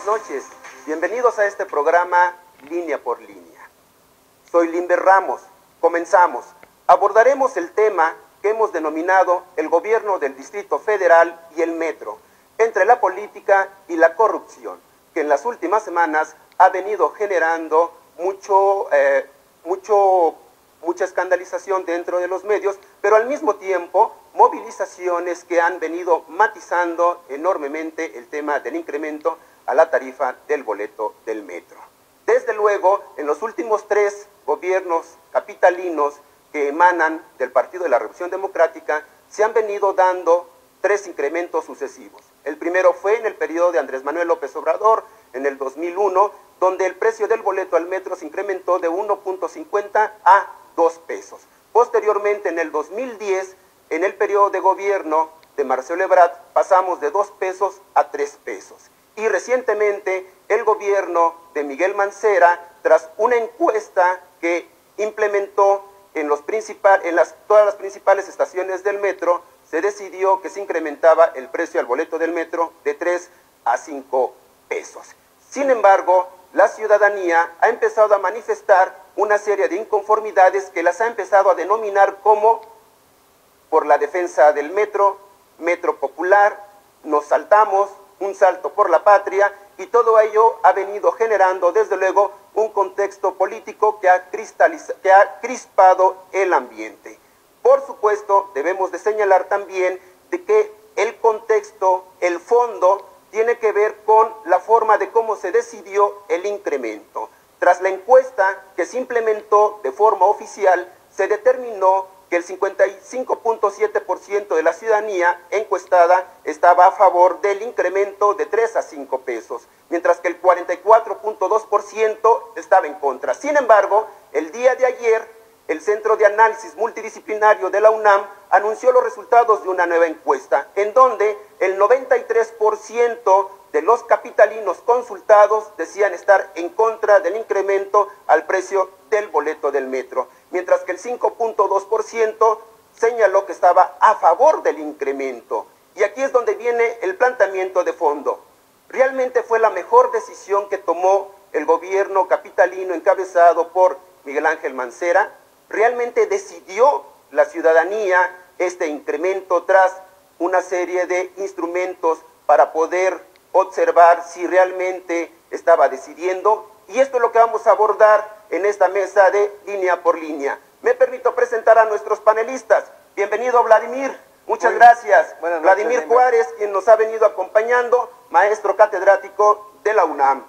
buenas noches. Bienvenidos a este programa Línea por Línea. Soy Limber Ramos. Comenzamos. Abordaremos el tema que hemos denominado el gobierno del Distrito Federal y el Metro, entre la política y la corrupción, que en las últimas semanas ha venido generando mucha escandalización dentro de los medios, pero al mismo tiempo movilizaciones que han venido matizando enormemente el tema del incremento a la tarifa del boleto del metro. Desde luego, en los últimos 3 gobiernos capitalinos que emanan del Partido de la Revolución Democrática, se han venido dando 3 incrementos sucesivos. El primero fue en el periodo de Andrés Manuel López Obrador, en el 2001, donde el precio del boleto al metro se incrementó de 1.50 a 2 pesos. Posteriormente, en el 2010, en el periodo de gobierno de Marcelo Ebrard, pasamos de 2 pesos a 3 pesos. Y recientemente, el gobierno de Miguel Mancera, tras una encuesta que implementó en todas las principales estaciones del metro, se decidió que se incrementaba el precio al boleto del metro de 3 a 5 pesos. Sin embargo, la ciudadanía ha empezado a manifestar una serie de inconformidades que las ha empezado a denominar como por la defensa del metro, metro popular, nos saltamos, un salto por la patria, y todo ello ha venido generando, desde luego, un contexto político que ha crispado el ambiente. Por supuesto, debemos de señalar también de que el contexto, el fondo, tiene que ver con la forma de cómo se decidió el incremento. Tras la encuesta que se implementó de forma oficial, se determinó que el 55.7% de la ciudadanía encuestada estaba a favor del incremento de 3 a 5 pesos, mientras que el 44.2% estaba en contra. Sin embargo, el día de ayer, el Centro de Análisis Multidisciplinario de la UNAM anunció los resultados de una nueva encuesta, en donde el 93% de los capitalinos consultados decían estar en contra del incremento al precio del boleto del metro, mientras que el 5.2% señaló que estaba a favor del incremento. Y aquí es donde viene el planteamiento de fondo. ¿Realmente fue la mejor decisión que tomó el gobierno capitalino encabezado por Miguel Ángel Mancera? ¿Realmente decidió la ciudadanía este incremento tras una serie de instrumentos para poder observar si realmente estaba decidiendo? Y esto es lo que vamos a abordar en esta mesa de Línea por Línea. Me permito presentar a nuestros panelistas. Bienvenido, Vladimir. Muchas gracias. Vladimir Juárez, quien nos ha venido acompañando, maestro catedrático de la UNAM.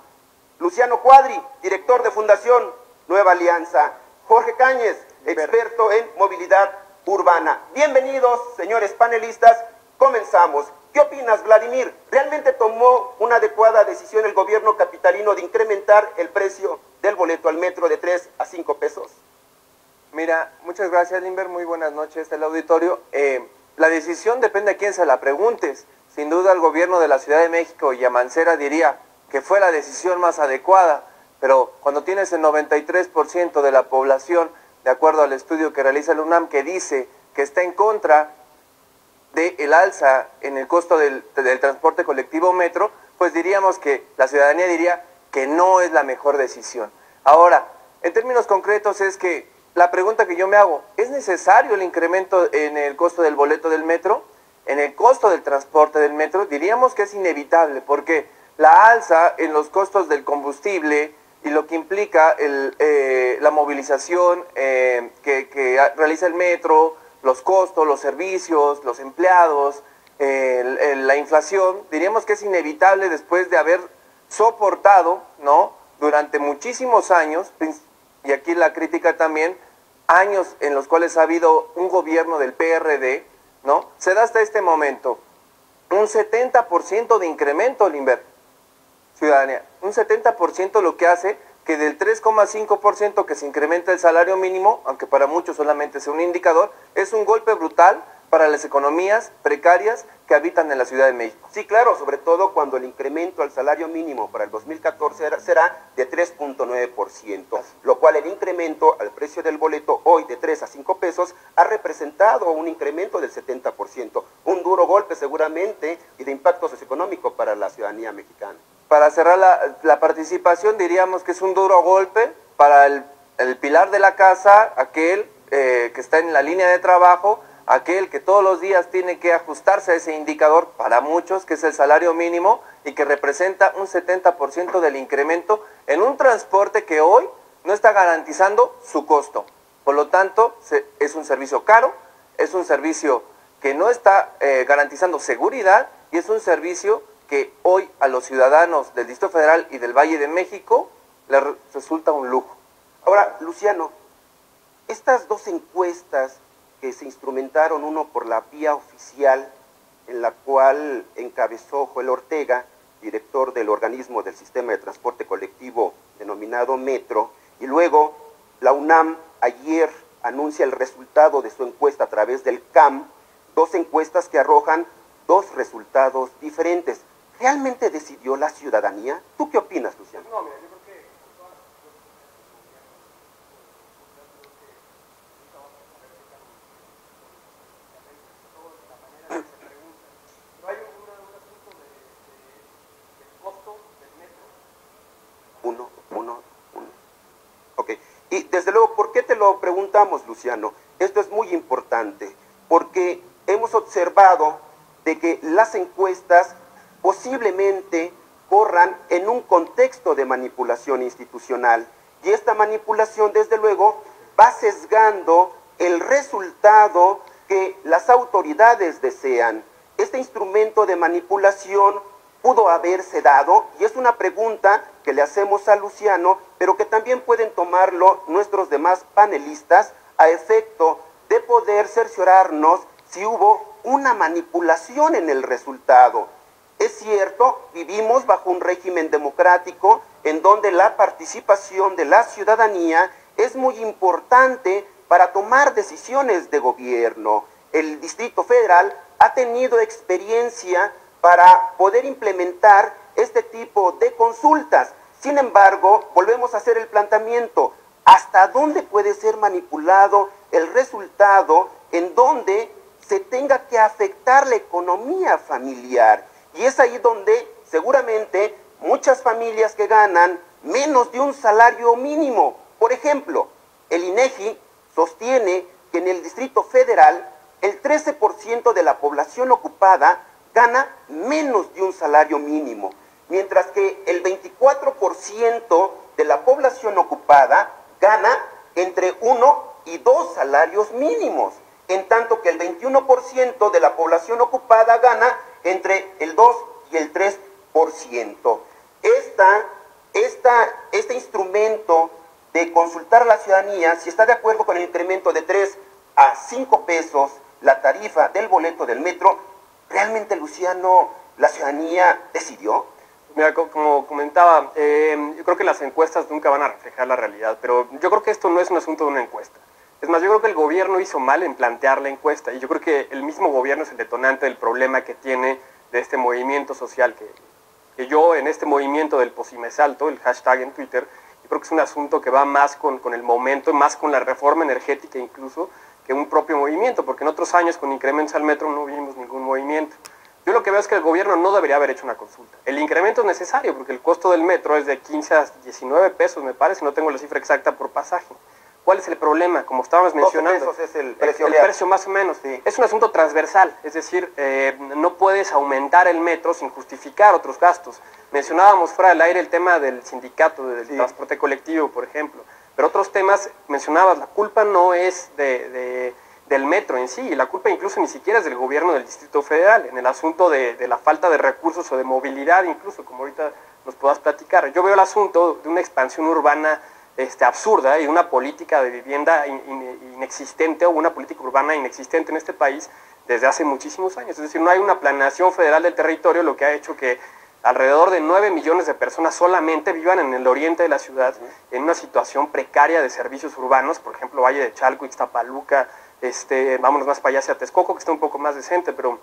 Luciano Cuadri, director de Fundación Nueva Alianza. Jorge Cáñez, experto en movilidad urbana. Bienvenidos, señores panelistas. Comenzamos. ¿Qué opinas, Vladimir? ¿Realmente tomó una adecuada decisión el gobierno capitalino de incrementar el precio del boleto al metro de 3 a 5 pesos? Mira, muchas gracias, Limber. Muy buenas noches al auditorio. La decisión depende a quién se la preguntes. Sin duda, el gobierno de la Ciudad de México y a Mancera diría que fue la decisión más adecuada, pero cuando tienes el 93% de la población, de acuerdo al estudio que realiza el UNAM, que dice que está en contra del alza en el costo del transporte colectivo metro, pues diríamos que la ciudadanía diría que no es la mejor decisión. Ahora, en términos concretos es que la pregunta que yo me hago, ¿es necesario el incremento en el costo del boleto del metro? En el costo del transporte del metro diríamos que es inevitable, porque la alza en los costos del combustible y lo que implica la movilización que realiza el metro, los costos, los servicios, los empleados, la inflación, diríamos que es inevitable después de haber soportado, ¿no?, durante muchísimos años, y aquí la crítica también, años en los cuales ha habido un gobierno del PRD, ¿no? Se da hasta este momento un 70% de incremento, Limber, ciudadanía, un 70%, lo que hace que del 3,5% que se incrementa el salario mínimo, aunque para muchos solamente sea un indicador, es un golpe brutal para las economías precarias que habitan en la Ciudad de México. Sí, claro, sobre todo cuando el incremento al salario mínimo para el 2014 será de 3.9%, lo cual el incremento al precio del boleto hoy de 3 a 5 pesos ha representado un incremento del 70%, un duro golpe seguramente y de impacto socioeconómico para la ciudadanía mexicana. Para cerrar la participación, diríamos que es un duro golpe para el pilar de la casa, aquel que está en la línea de trabajo, aquel que todos los días tiene que ajustarse a ese indicador para muchos, que es el salario mínimo, y que representa un 70% del incremento en un transporte que hoy no está garantizando su costo. Por lo tanto, es un servicio caro, es un servicio que no está garantizando seguridad y es un servicio que hoy a los ciudadanos del Distrito Federal y del Valle de México les resulta un lujo. Ahora, Luciano, estas dos encuestas que se instrumentaron, uno por la vía oficial, en la cual encabezó Joel Ortega, director del organismo del sistema de transporte colectivo denominado Metro, y luego la UNAM ayer anuncia el resultado de su encuesta a través del CAM, dos encuestas que arrojan dos resultados diferentes. ¿Realmente decidió la ciudadanía? ¿Tú qué opinas, Luciano? No, mira, yo creo que no hay un asunto del costo del metro. Uno. Ok. Y desde luego, ¿por qué te lo preguntamos, Luciano? Esto es muy importante, porque hemos observado de que las encuestas posiblemente corran en un contexto de manipulación institucional, y esta manipulación, desde luego, va sesgando el resultado que las autoridades desean. Este instrumento de manipulación pudo haberse dado, y es una pregunta que le hacemos a Luciano, pero que también pueden tomarlo nuestros demás panelistas a efecto de poder cerciorarnos si hubo una manipulación en el resultado. Es cierto, vivimos bajo un régimen democrático en donde la participación de la ciudadanía es muy importante para tomar decisiones de gobierno. El Distrito Federal ha tenido experiencia para poder implementar este tipo de consultas. Sin embargo, volvemos a hacer el planteamiento: ¿hasta dónde puede ser manipulado el resultado en donde se tenga que afectar la economía familiar? Y es ahí donde seguramente muchas familias que ganan menos de un salario mínimo, por ejemplo, el INEGI sostiene que en el Distrito Federal el 13% de la población ocupada gana menos de un salario mínimo, mientras que el 24% de la población ocupada gana entre 1 y 2 salarios mínimos, en tanto que el 21% de la población ocupada gana entre el 2 y el 3%. Este instrumento de consultar a la ciudadanía si está de acuerdo con el incremento de 3 a 5 pesos la tarifa del boleto del metro, ¿realmente, Luciano, la ciudadanía decidió? Mira, como comentaba, yo creo que las encuestas nunca van a reflejar la realidad, pero yo creo que esto no es un asunto de una encuesta. Es más, yo creo que el gobierno hizo mal en plantear la encuesta, y yo creo que el mismo gobierno es el detonante del problema que tiene de este movimiento social, que yo en este movimiento del Posimesalto, el hashtag en Twitter, yo creo que es un asunto que va más con el momento, más con la reforma energética incluso, que un propio movimiento, porque en otros años con incrementos al metro no vimos ningún movimiento. Yo lo que veo es que el gobierno no debería haber hecho una consulta. El incremento es necesario porque el costo del metro es de 15 a 19 pesos, me parece, no tengo la cifra exacta por pasaje. ¿Cuál es el problema? Como estábamos mencionando, 12 pesos es el precio más o menos. Sí. Es un asunto transversal, es decir, no puedes aumentar el metro sin justificar otros gastos. Mencionábamos fuera del aire el tema del sindicato, del transporte colectivo, por ejemplo. Pero otros temas, mencionabas, la culpa no es del metro en sí, y la culpa incluso ni siquiera es del gobierno del Distrito Federal, en el asunto de la falta de recursos o de movilidad incluso, como ahorita nos puedas platicar. Yo veo el asunto de una expansión urbana absurda y una política de vivienda inexistente, o una política urbana inexistente en este país desde hace muchísimos años. Es decir, no hay una planeación federal del territorio, lo que ha hecho que alrededor de 9 millones de personas solamente vivan en el oriente de la ciudad en una situación precaria de servicios urbanos, por ejemplo, Valle de Chalco, Ixtapaluca, vámonos más para allá hacia Texcoco, que está un poco más decente, pero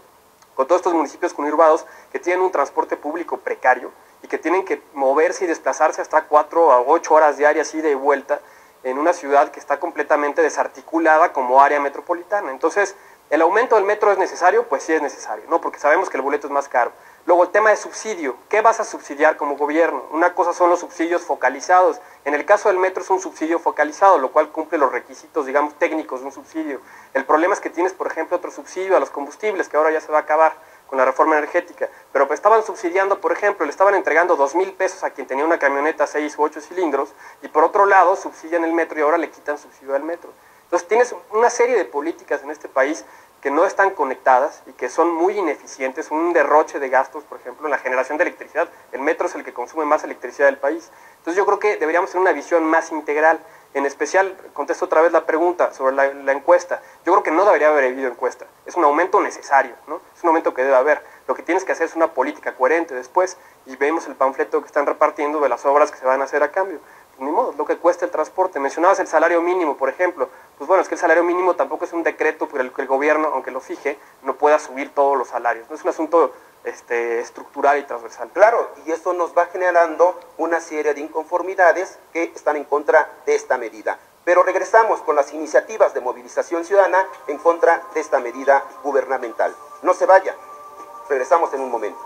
con todos estos municipios conurbados que tienen un transporte público precario y que tienen que moverse y desplazarse hasta 4 a 8 horas diarias ida y vuelta en una ciudad que está completamente desarticulada como área metropolitana. Entonces, ¿el aumento del metro es necesario? Pues sí es necesario, ¿no? Porque sabemos que el boleto es más caro. Luego, el tema de subsidio. ¿Qué vas a subsidiar como gobierno? Una cosa son los subsidios focalizados. En el caso del metro es un subsidio focalizado, lo cual cumple los requisitos, digamos, técnicos de un subsidio. El problema es que tienes, por ejemplo, otro subsidio a los combustibles, que ahora ya se va a acabar con la reforma energética. Pero pues estaban subsidiando, por ejemplo, le estaban entregando 2,000 pesos a quien tenía una camioneta 6 u 8 cilindros, y por otro lado subsidian el metro y ahora le quitan subsidio al metro. Entonces tienes una serie de políticas en este país que no están conectadas y que son muy ineficientes, un derroche de gastos, por ejemplo, en la generación de electricidad. El metro es el que consume más electricidad del país. Entonces yo creo que deberíamos tener una visión más integral. En especial, contesto otra vez la pregunta sobre la encuesta. Yo creo que no debería haber habido encuesta. Es un aumento necesario, ¿no? Es un aumento que debe haber. Lo que tienes que hacer es una política coherente después, y vemos el panfleto que están repartiendo de las obras que se van a hacer a cambio. Pues ni modo, lo que cuesta el transporte. Mencionabas el salario mínimo, por ejemplo. Pues bueno, es que el salario mínimo tampoco es un decreto por el que el gobierno, aunque lo fije, no pueda subir todos los salarios. No es un asunto estructural y transversal. Claro, y eso nos va generando una serie de inconformidades que están en contra de esta medida. Pero regresamos con las iniciativas de movilización ciudadana en contra de esta medida gubernamental. No se vaya, regresamos en un momento.